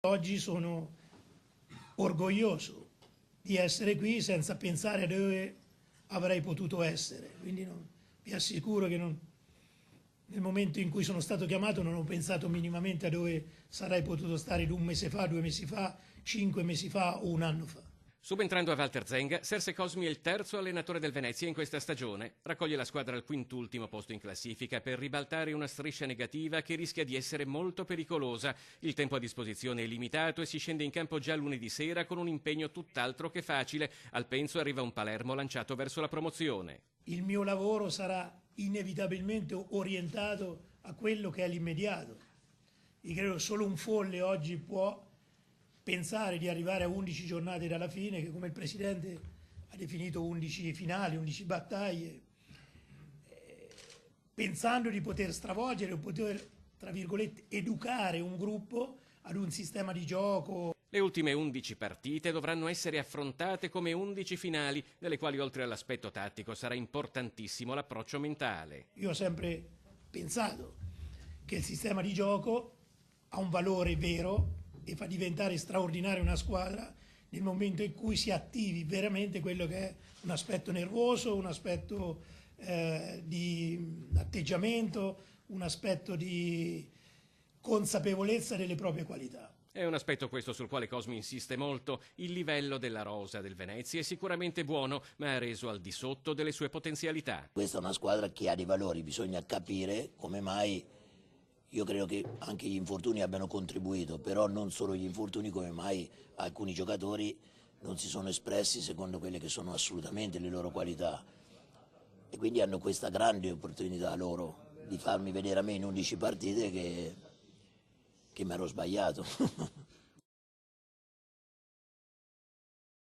Oggi sono orgoglioso di essere qui senza pensare a dove avrei potuto essere, quindi vi assicuro che nel momento in cui sono stato chiamato non ho pensato minimamente a dove sarei potuto stare 1 mese fa, 2 mesi fa, 5 mesi fa o 1 anno fa. Subentrando a Walter Zenga, Serse Cosmi è il terzo allenatore del Venezia in questa stagione. Raccoglie la squadra al quintultimo posto in classifica per ribaltare una striscia negativa che rischia di essere molto pericolosa. Il tempo a disposizione è limitato e si scende in campo già lunedì sera con un impegno tutt'altro che facile. Al Penso arriva un Palermo lanciato verso la promozione. Il mio lavoro sarà inevitabilmente orientato a quello che è l'immediato. Io credo che solo un folle oggi può pensare di arrivare a 11 giornate dalla fine, che come il Presidente ha definito 11 finali, 11 battaglie, pensando di poter stravolgere o poter, tra virgolette, educare un gruppo ad un sistema di gioco. Le ultime 11 partite dovranno essere affrontate come 11 finali, nelle quali oltre all'aspetto tattico sarà importantissimo l'approccio mentale. Io ho sempre pensato che il sistema di gioco ha un valore vero e fa diventare straordinaria una squadra nel momento in cui si attivi veramente quello che è un aspetto nervoso, un aspetto di atteggiamento, un aspetto di consapevolezza delle proprie qualità. È un aspetto questo sul quale Cosmi insiste molto. Il livello della rosa del Venezia è sicuramente buono, ma ha reso al di sotto delle sue potenzialità. Questa è una squadra che ha dei valori, bisogna capire come mai. Io credo che anche gli infortuni abbiano contribuito, però non solo gli infortuni, come mai alcuni giocatori non si sono espressi secondo quelle che sono assolutamente le loro qualità. E quindi hanno questa grande opportunità loro di farmi vedere a me in 11 partite che mi ero sbagliato.